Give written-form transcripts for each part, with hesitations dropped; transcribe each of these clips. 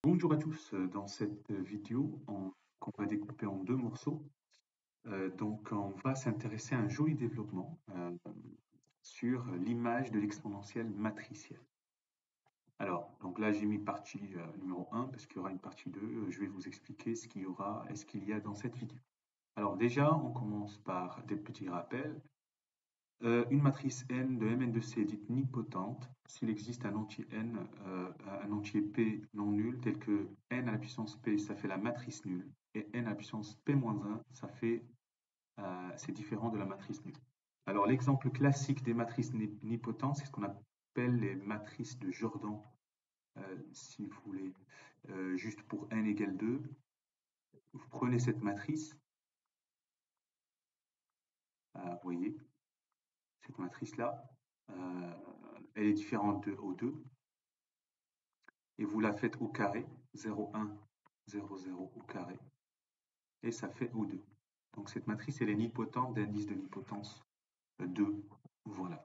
Bonjour à tous, dans cette vidéo qu'on va découper en deux morceaux, on va s'intéresser à un joli développement sur l'image de l'exponentielle matricielle. Alors, donc là j'ai mis partie numéro 1 parce qu'il y aura une partie 2, je vais vous expliquer ce qu'il y aura et ce qu'il y a dans cette vidéo. Alors déjà, on commence par des petits rappels. Une matrice n de Mn de C est dite nilpotente s'il existe un entier n, un entier P non nul tel que n à la puissance P, ça fait la matrice nulle, et n à la puissance P-1, c'est différent de la matrice nulle. Alors l'exemple classique des matrices nilpotentes, c'est ce qu'on appelle les matrices de Jordan, si vous voulez, juste pour n égale 2. Vous prenez cette matrice, vous voyez, cette matrice-là, elle est différente de O2, et vous la faites au carré, 0, 1, 0, 0 au carré, et ça fait O2. Donc cette matrice, elle est nilpotente d'indice de nilpotence 2. Voilà.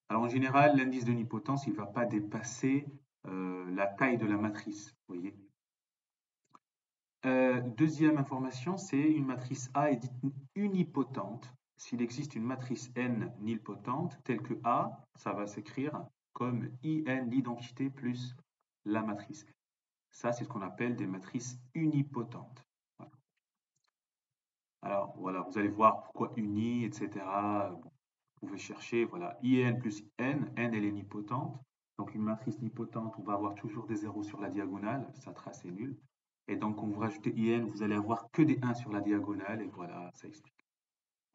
Alors en général, l'indice de nilpotence, il ne va pas dépasser la taille de la matrice, vous voyez. Deuxième information, c'est une matrice A est dite unipotente s'il existe une matrice n nilpotente telle que A, ça va s'écrire comme IN, l'identité, plus la matrice. Ça, c'est ce qu'on appelle des matrices unipotentes. Voilà. Alors, voilà, vous allez voir pourquoi uni, etc. Bon, vous pouvez chercher, voilà, IN plus N, N elle est nilpotente. Donc, une matrice nilpotente, on va avoir toujours des zéros sur la diagonale, sa trace est nulle. Et donc, quand vous rajoutez IN, vous allez avoir que des 1 sur la diagonale, et voilà, ça explique.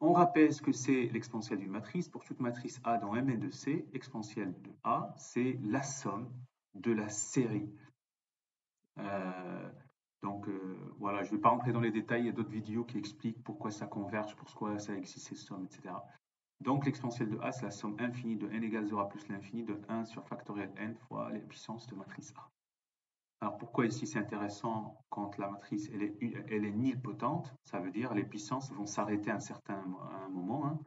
On rappelle ce que c'est l'exponentielle d'une matrice. Pour toute matrice A dans Mn de C, exponentielle de A, c'est la somme de la série. Voilà, je ne vais pas rentrer dans les détails, il y a d'autres vidéos qui expliquent pourquoi ça converge, pourquoi ça existe ces sommes, etc. Donc l'exponentielle de A, c'est la somme infinie de n égale 0 à plus l'infini de 1 sur factoriel n fois les puissances de matrice A. Alors pourquoi ici c'est intéressant quand la matrice elle est nilpotente? Ça veut dire les puissances vont s'arrêter à un moment, hein.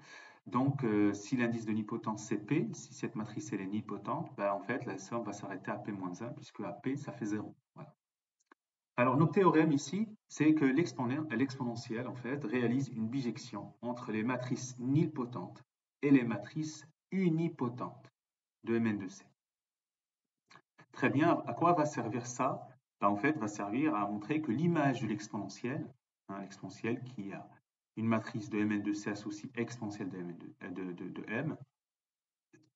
Donc si l'indice de nilpotence c'est P, si cette matrice elle est nilpotente, ben, en fait la somme va s'arrêter à P-1 puisque à P ça fait 0. Voilà. Alors, notre théorème ici, c'est que l'exponentielle, en fait, réalise une bijection entre les matrices nilpotentes et les matrices unipotentes de Mn de C. Très bien, à quoi va servir ça? Ben, en fait, va servir à montrer que l'image de l'exponentielle, hein, l'exponentielle qui a une matrice de Mn de C associe exponentielle de M,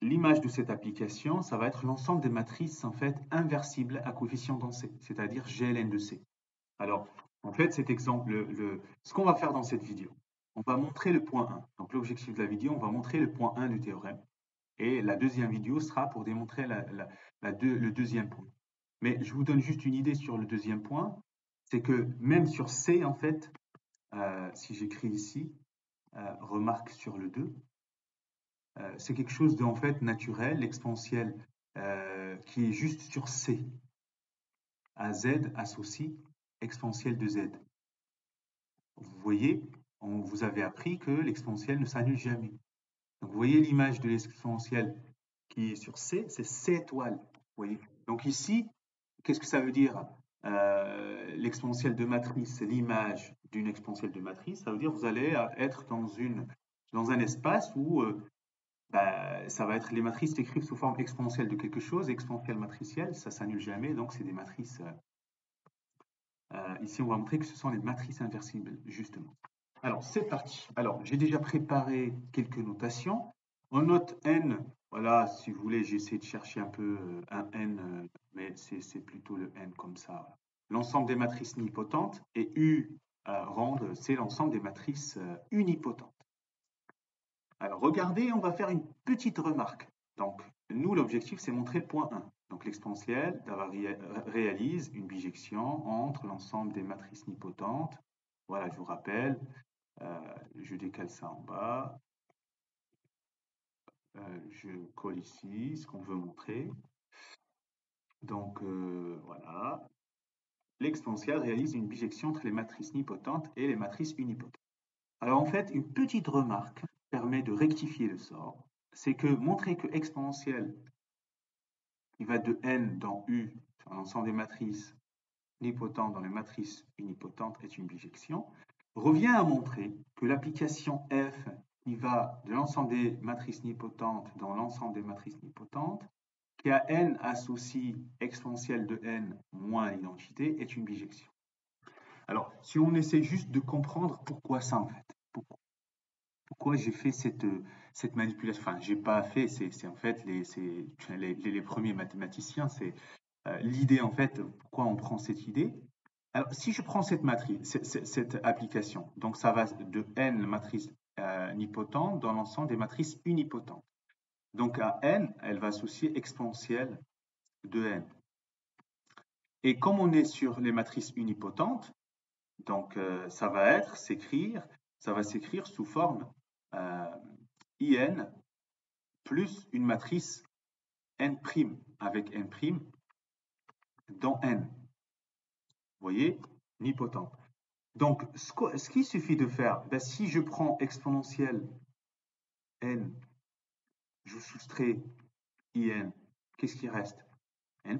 l'image de cette application, ça va être l'ensemble des matrices en fait inversibles à coefficient densé, c'est-à-dire GLN de C. Alors, en fait, cet exemple, ce qu'on va faire dans cette vidéo, on va montrer le point 1. Donc, l'objectif de la vidéo, on va montrer le point 1 du théorème. Et la deuxième vidéo sera pour démontrer le deuxième point. Mais je vous donne juste une idée sur le deuxième point. C'est que même sur C, en fait, si j'écris ici, remarque sur le 2, c'est quelque chose de en fait naturel, l'exponentielle qui est juste sur C. À Z associe exponentielle de Z. Vous voyez, vous avez appris que l'exponentielle ne s'annule jamais. Donc vous voyez l'image de l'exponentielle qui est sur C, c'est C étoile. Vous voyez. Donc ici, qu'est-ce que ça veut dire? L'exponentielle de matrice, c'est l'image d'une exponentielle de matrice. Ça veut dire que vous allez être dans un espace où ça va être les matrices s'écrivent sous forme exponentielle de quelque chose, exponentielle matricielle, ça s'annule jamais, donc c'est des matrices. Ici, on va montrer que ce sont les matrices inversibles, justement. Alors, c'est parti. Alors, j'ai déjà préparé quelques notations. On note n, voilà, si vous voulez, j'essaie de chercher un peu un n, mais c'est plutôt le n comme ça. L'ensemble des matrices nilpotentes, et U rand, c'est l'ensemble des matrices unipotentes. Alors, regardez, on va faire une petite remarque. Donc, nous, l'objectif, c'est montrer le point 1. Donc, l'exponentielle réalise une bijection entre l'ensemble des matrices nilpotentes. Voilà, je vous rappelle, je décale ça en bas. Je colle ici ce qu'on veut montrer. Donc, voilà. L'exponentielle réalise une bijection entre les matrices nilpotentes et les matrices unipotentes. Alors, en fait, une petite remarque permet de rectifier le sort. C'est que montrer que exponentielle qui va de n dans U sur l'ensemble des matrices nipotentes dans les matrices unipotentes est une bijection, revient à montrer que l'application F qui va de l'ensemble des matrices nipotentes dans l'ensemble des matrices nipotentes, qui a n associe exponentielle de n moins l'identité, est une bijection. Alors, si on essaie juste de comprendre pourquoi ça en fait, pourquoi j'ai fait cette manipulation, enfin, j'ai pas fait, c'est en fait les premiers mathématiciens, c'est l'idée en fait, pourquoi on prend cette idée. Alors, si je prends cette matrice, cette application, donc ça va de n matrices nipotentes dans l'ensemble des matrices unipotentes. Donc à n, elle va associer exponentielle de n. Et comme on est sur les matrices unipotentes, donc ça va s'écrire sous forme in plus une matrice n' avec n' dans n. Vous voyez, nipotente. Donc, ce qu'il suffit de faire, ben, si je prends exponentielle n, je soustrais in, qu'est-ce qui reste? N'.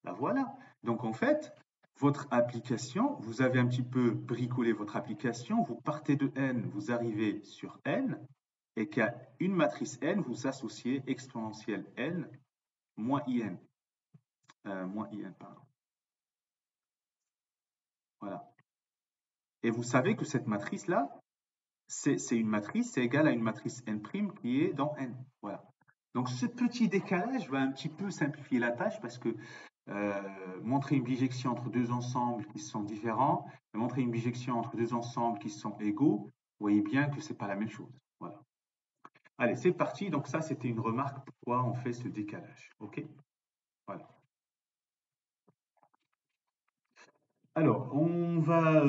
La voilà. Donc, en fait, votre application, vous avez un petit peu bricolé votre application, vous partez de n, vous arrivez sur n, et qu'à une matrice n, vous associez exponentielle n moins in. Moins in, pardon. Voilà. Et vous savez que cette matrice-là, c'est une matrice, c'est égal à une matrice n' qui est dans n. Voilà. Donc ce petit décalage va un petit peu simplifier la tâche parce que montrer une bijection entre deux ensembles qui sont différents, et montrer une bijection entre deux ensembles qui sont égaux, vous voyez bien que c'est pas la même chose. Voilà. Allez, c'est parti. Donc ça, c'était une remarque pourquoi on fait ce décalage. OK? Voilà. Alors, on va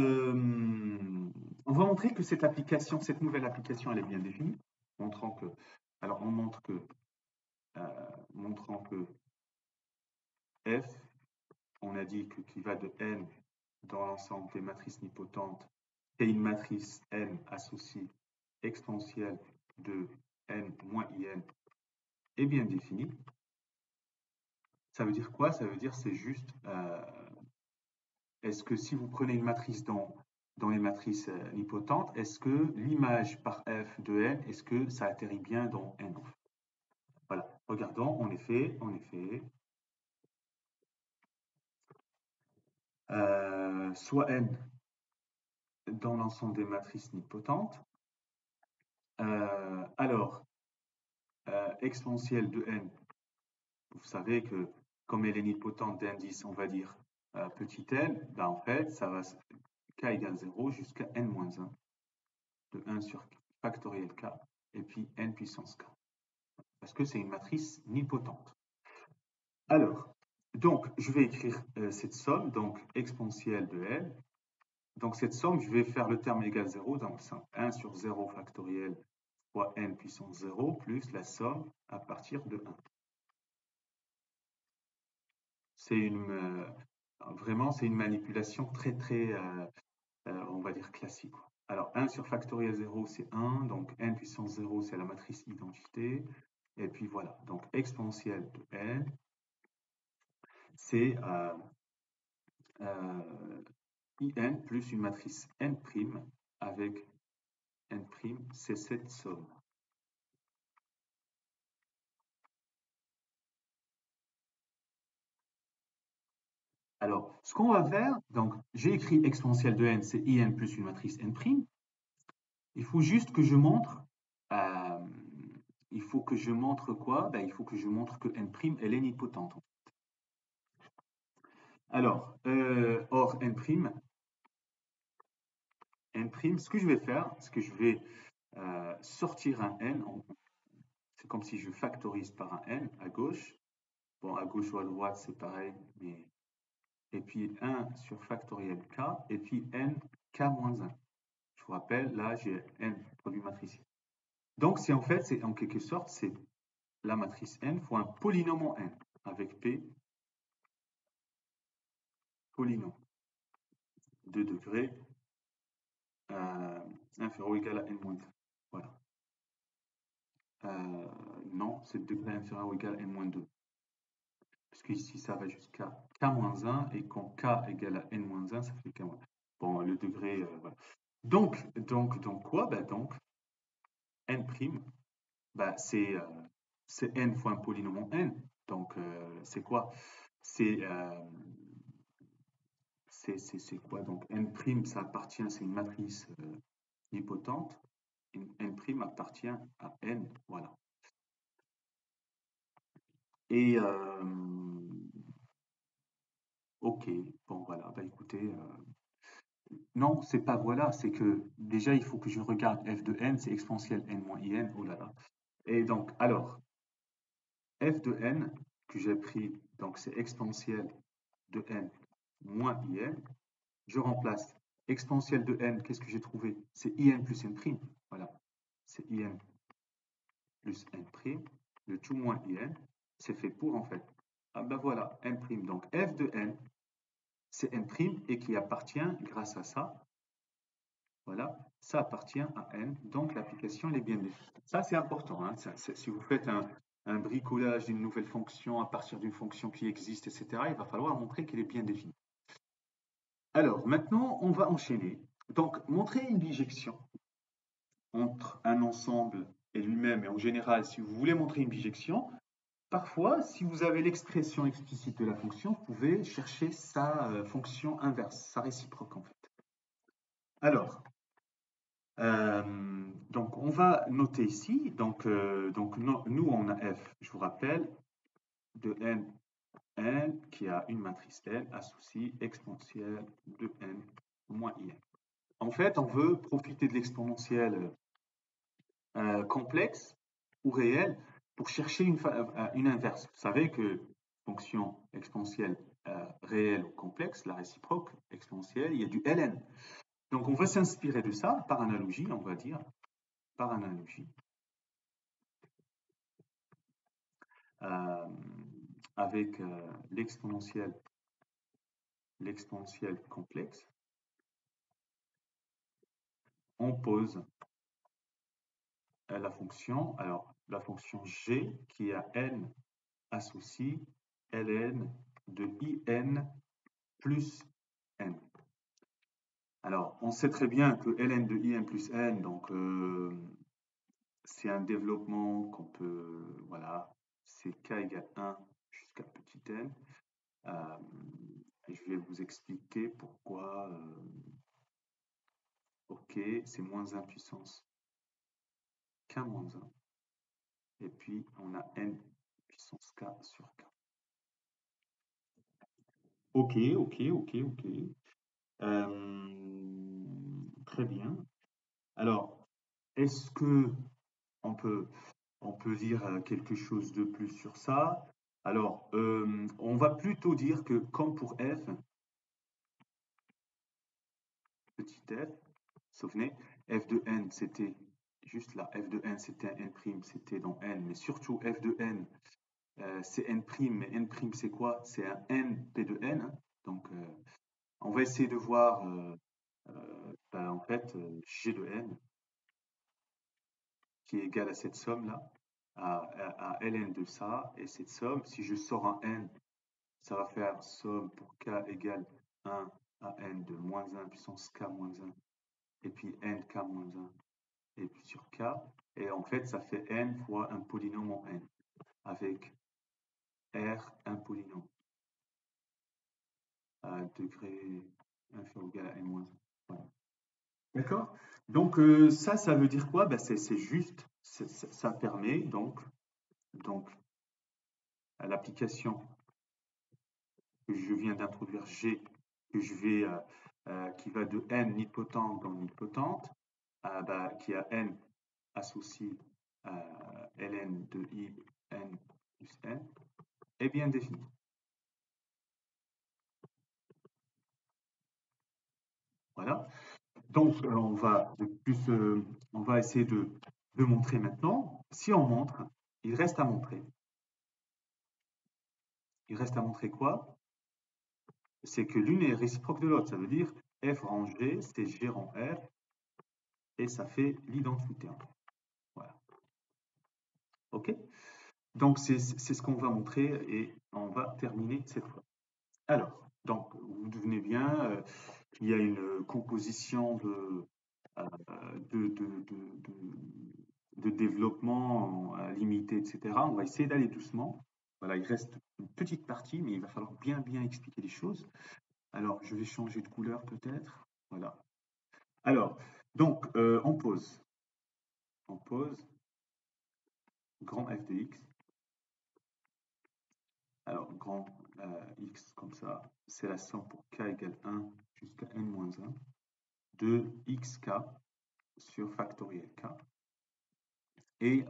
montrer que cette application, cette nouvelle application, elle est bien définie, montrant que, alors on montre que, montrant que f, on a dit que qui va de n dans l'ensemble des matrices nipotentes, et une matrice n associée exponentielle de n moins in est bien définie. Ça veut dire quoi? Ça veut dire c'est juste, est-ce que si vous prenez une matrice dans les matrices nipotentes, est-ce que l'image par f de n, est-ce que ça atterrit bien dans n? Voilà, regardons, en effet, soit n dans l'ensemble des matrices nipotentes. Alors, exponentielle de n, vous savez que comme elle est nipotente d'indice, on va dire petit n, ben en fait, ça va k égale 0 jusqu'à n-1, de 1 sur factoriel k, et puis n puissance k, parce que c'est une matrice nipotente. Alors, donc, je vais écrire cette somme, donc exponentielle de n. Donc, cette somme, je vais faire le terme égal 0, donc c'est 1 sur 0 factoriel fois n puissance 0, plus la somme à partir de 1. C'est vraiment, c'est une manipulation très, on va dire classique. Alors, 1 sur factoriel 0, c'est 1, donc n puissance 0, c'est la matrice identité. Et puis voilà, donc exponentielle de n, c'est in plus une matrice n' avec n', c'est cette somme. Alors, ce qu'on va faire, donc j'ai écrit exponentielle de n, c'est in plus une matrice n'. Il faut juste que je montre, il faut que je montre quoi? Ben, il faut que je montre que n', elle est nipotente. Alors, or n', ce que je vais faire, c'est que je vais sortir un n, c'est comme si je factorise par un n à gauche. Bon, à gauche ou à droite, c'est pareil, mais... Et puis 1 sur factoriel k, et puis n k-1. Je vous rappelle, là, j'ai n produit matriciel. Donc, c'est en fait, c'est en quelque sorte, c'est la matrice n fois un polynôme en n, avec p, polynôme, 2 degrés, inférieur ou égal à n-1. Voilà. Non, c'est degré inférieur ou égal à n-2. puisque ici ça va jusqu'à k-1, et quand k égale à n-1, ça fait k-1. Bon, le degré, voilà. Donc quoi? Ben donc, n', ben c'est n fois un polynôme en n. Donc, c'est quoi? C'est c'est quoi? Donc, n', ça appartient, c'est une matrice nipotente. N' appartient à n, voilà. Et ok, bon voilà, bah écoutez, non, c'est pas voilà, c'est que déjà il faut que je regarde f de n, c'est exponentielle n moins in, oh là là. Et donc, alors, f de n que j'ai pris, donc c'est exponentielle de n moins in, je remplace exponentielle de n, qu'est-ce que j'ai trouvé? C'est in plus n', voilà, c'est in plus n', le tout moins in, c'est fait pour en fait. Ah ben voilà, n', donc f de n, c'est n' et qui appartient, grâce à ça, voilà, ça appartient à n, donc l'application elle est bien définie. Ça c'est important, hein, si vous faites un bricolage d'une nouvelle fonction à partir d'une fonction qui existe, etc., il va falloir montrer qu'elle est bien définie. Alors maintenant, on va enchaîner. Donc, montrer une bijection entre un ensemble et lui-même, et en général, si vous voulez montrer une bijection, parfois, si vous avez l'expression explicite de la fonction, vous pouvez chercher sa fonction inverse, sa réciproque en fait. Alors, donc on va noter ici, donc nous on a f, je vous rappelle, de n qui a une matrice n associe exponentielle de n moins in. En fait, on veut profiter de l'exponentielle complexe ou réelle pour chercher une inverse. Vous savez que fonction exponentielle réelle ou complexe, la réciproque exponentielle, il y a du ln. Donc on va s'inspirer de ça par analogie, on va dire, par analogie, avec l'exponentielle complexe. On pose la fonction, alors la fonction g qui a n associe ln de in plus n. Alors, on sait très bien que ln de in plus n, donc c'est un développement qu'on peut, voilà, c'est k égale 1 jusqu'à petit n. Et je vais vous expliquer pourquoi. Ok, c'est moins 1 puissance k moins 1. Et puis, on a n puissance k sur k. Ok. Très bien. Alors, est-ce que on peut dire quelque chose de plus sur ça? Alors, on va plutôt dire que comme pour f, petit f, souvenez, f de n, c'était juste là, f de n, c'était n', c'était dans n, mais surtout f de n, c'est n', mais n' c'est quoi? C'est un n p de n, hein. Donc, on va essayer de voir, ben, en fait, g de n, qui est égal à cette somme-là, à ln de ça, et cette somme, si je sors un n, ça va faire somme pour k égale 1 à n de moins 1 puissance k moins 1, et puis n k moins 1, et puis sur k, et en fait, ça fait n fois un polynôme en n, avec r un polynôme, à degré inférieur ou égal à n moins 1. Voilà. D'accord? Donc, ça veut dire quoi? Ben, c'est juste, ça permet donc à l'application que je viens d'introduire G, que je vais, qui va de n nidpotente dans nidpotente, bah, qui a n associé ln de i n plus n, est bien défini. Voilà. Donc, on va essayer de montrer maintenant. Si on montre, il reste à montrer. Il reste à montrer quoi? C'est que l'une est réciproque de l'autre. Ça veut dire f rang G, c'est G rang R, et ça fait l'identité. Voilà. OK? Donc, c'est ce qu'on va montrer et on va terminer cette fois. Alors, donc, vous devenez bien qu'il y a une composition euh, de développement limité, etc. On va essayer d'aller doucement. Voilà, il reste une petite partie, mais il va falloir bien, bien expliquer les choses. Alors, je vais changer de couleur peut-être. Voilà. Alors, donc, on pose. On pose grand f de x. Alors, grand x comme ça, c'est la somme pour k égale 1 jusqu'à n-1 de xk sur factoriel k. Et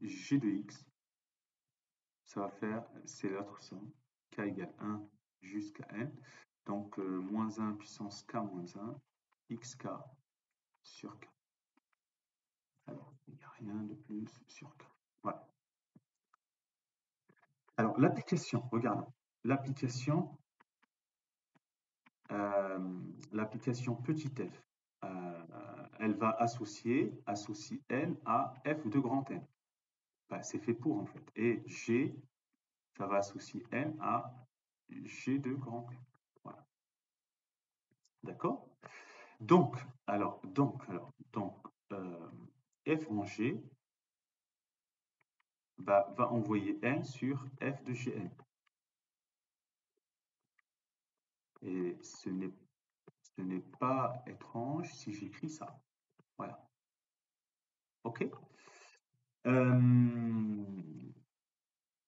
g de x, ça va faire, c'est l'autre somme, k égale 1 jusqu'à n. Donc, moins 1 puissance k moins 1, xk sur k. Alors, il n'y a rien de plus sur k. Voilà. Alors, l'application, regardons. L'application, petit f, elle va associer n à f de grand N. Ben, c'est fait pour en fait. Et g, ça va associer n à g de grand N. Voilà. D'accord? Donc, f en g va envoyer n sur f de gn. Et ce n'est pas étrange si j'écris ça. Voilà. OK?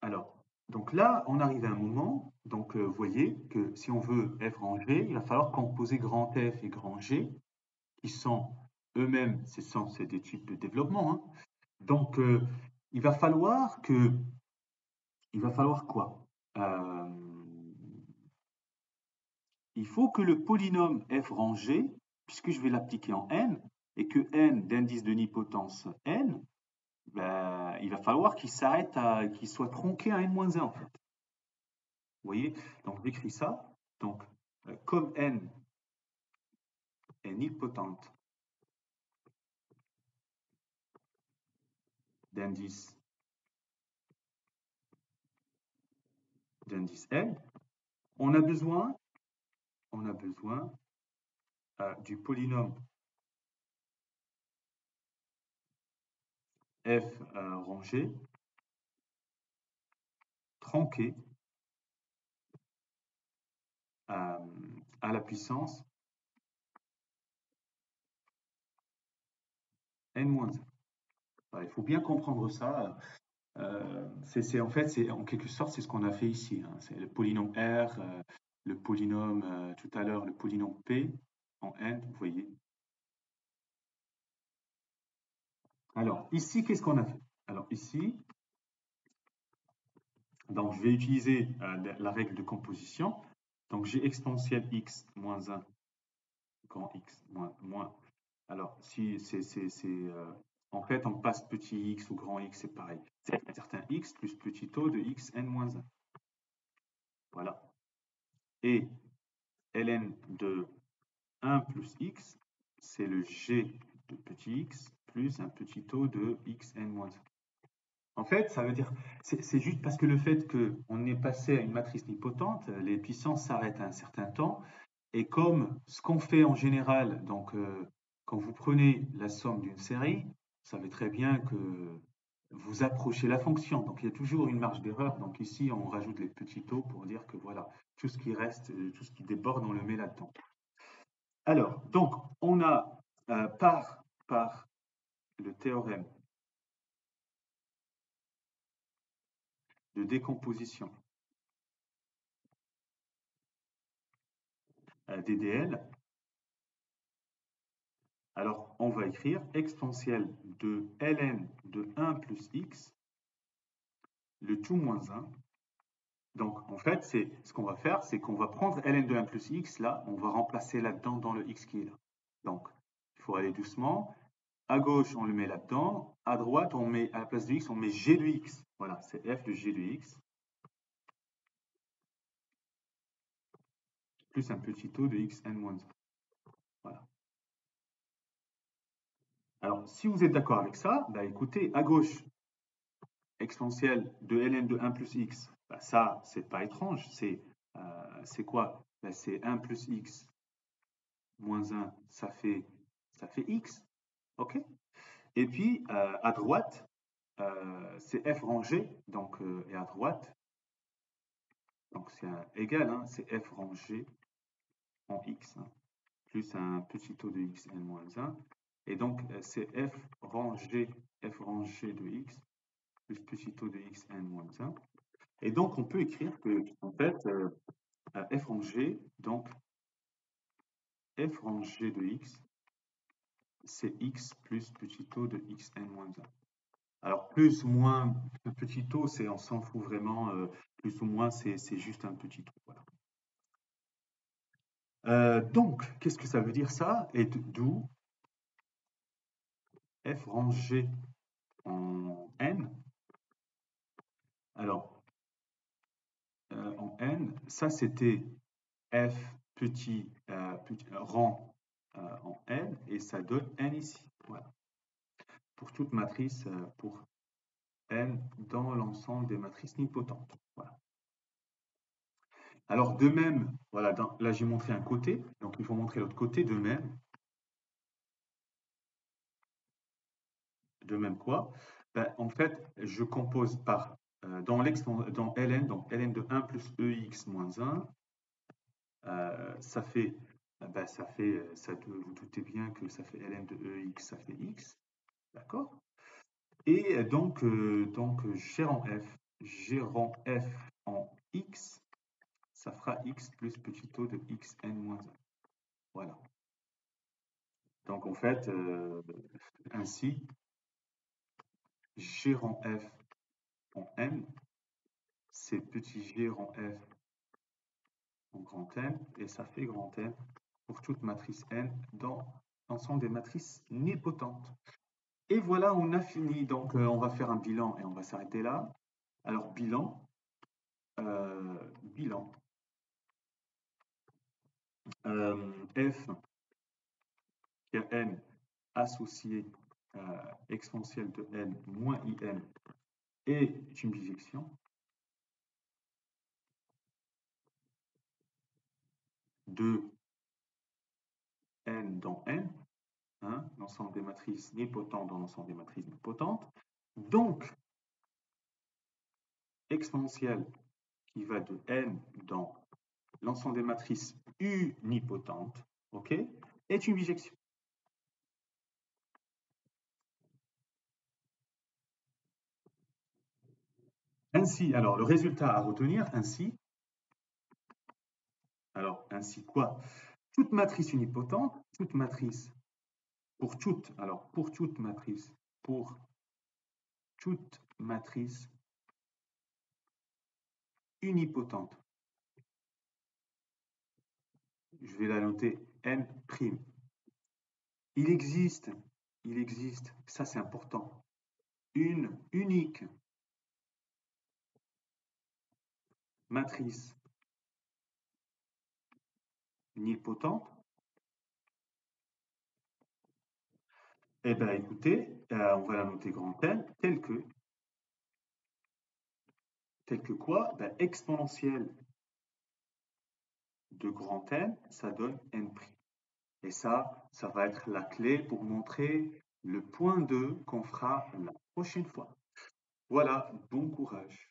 Alors, donc là, on arrive à un moment, donc vous voyez que si on veut f rangé, il va falloir composer grand F et grand G, qui sont eux-mêmes, c'est des types de développement, hein. Donc, il va falloir quoi? Il faut que le polynôme f rangé, puisque je vais l'appliquer en n, et que n d'indice de nipotence n, ben, il va falloir qu'il s'arrête qu'il soit tronqué à n-1 en fait. Vous voyez? Donc j'écris ça. Donc, comme n est nilpotente d'indice n, on a besoin du polynôme f rangé tronqué à la puissance n-1. Voilà, il faut bien comprendre ça. En fait, en quelque sorte, c'est ce qu'on a fait ici, hein. C'est le polynôme R, le polynôme, tout à l'heure, le polynôme P en N, vous voyez. Alors, ici, qu'est-ce qu'on a fait? Alors, ici, donc, je vais utiliser la règle de composition. Donc, j'ai exponentielle x moins 1, grand x moins. Alors, si en fait, on passe petit x ou grand x, c'est pareil. C'est un certain x plus petit taux de x n moins 1. Voilà. Et ln de 1 plus x, c'est le g de petit x plus un petit taux de xn-1. En fait, ça veut dire, c'est juste parce que le fait qu'on est passé à une matrice nilpotente, les puissances s'arrêtent à un certain temps, et comme ce qu'on fait en général, donc quand vous prenez la somme d'une série, vous savez très bien que vous approchez la fonction, donc il y a toujours une marge d'erreur. Donc ici, on rajoute les petits taux pour dire que voilà, tout ce qui reste, tout ce qui déborde, on le met là-dedans. Alors, donc, on a par le théorème de décomposition DDL, alors on va écrire exponentielle de ln de 1 plus x, le tout moins 1. Donc, en fait, ce qu'on va faire, c'est qu'on va prendre ln de 1 plus x, là, on va remplacer là-dedans dans le x qui est là. Donc, il faut aller doucement. À gauche, on le met là-dedans. À droite, on met à la place de x, on met g de x. Voilà, c'est f de g de x. Plus un petit taux de xn-1. Voilà. Alors, si vous êtes d'accord avec ça, bah écoutez, à gauche, exponentielle de ln de 1 plus x, bah, ça, c'est pas étrange. C'est quoi? Bah, c'est 1 plus x moins 1, ça fait x. OK? Et puis, à droite, c'est f rangé, donc, et à droite, donc c'est égal, hein, c'est f rangé en x, hein, plus un petit taux de xn moins 1. Et donc, c'est f rangé de x plus petit taux de xn moins 1. Et donc, on peut écrire que, en fait, f rangé, donc f rangé de x, c'est x plus petit taux de xn moins 1. Alors, plus ou moins, petit taux, on s'en fout vraiment, plus ou moins, c'est juste un petit taux. Voilà. Donc, qu'est-ce que ça veut dire ça? Et d'où f rangé en n. Alors, en n, ça c'était f petit, rang en n, et ça donne n ici. Voilà. Pour toute matrice, pour n dans l'ensemble des matrices nilpotentes. Voilà. Alors, de même, voilà, là j'ai montré un côté, donc il faut montrer l'autre côté de même. De même quoi? Ben, en fait, je compose par, dans ln, donc ln de 1 plus ex moins 1, ça fait, vous doutez bien que ça fait ln de ex, ça fait x, d'accord? Et donc, gérant f en x, ça fera x plus petit taux de xn moins 1. Voilà. Donc, en fait, ainsi, gérant f en n, c'est petit g rang f en grand N, et ça fait grand N pour toute matrice n dans l'ensemble des matrices nilpotentes. Et voilà, on a fini. Donc, on va faire un bilan et on va s'arrêter là. Alors, bilan. F qui a n associé exponentielle de n moins in est une bijection de n dans n, hein, l'ensemble des matrices nilpotentes dans l'ensemble des matrices nilpotentes. Donc, exponentielle qui va de n dans l'ensemble des matrices unipotentes, ok, est une bijection. Ainsi, alors le résultat à retenir, ainsi quoi? Toute matrice unipotente, toute matrice, pour toute matrice unipotente, je vais la noter n'. Il existe, ça c'est important, une unique matrice nilpotente. Eh bien, écoutez, on va la noter grand N, telle que quoi? Ben, exponentielle de grand N, ça donne n'. Et ça va être la clé pour montrer le point 2 qu'on fera la prochaine fois. Voilà, bon courage.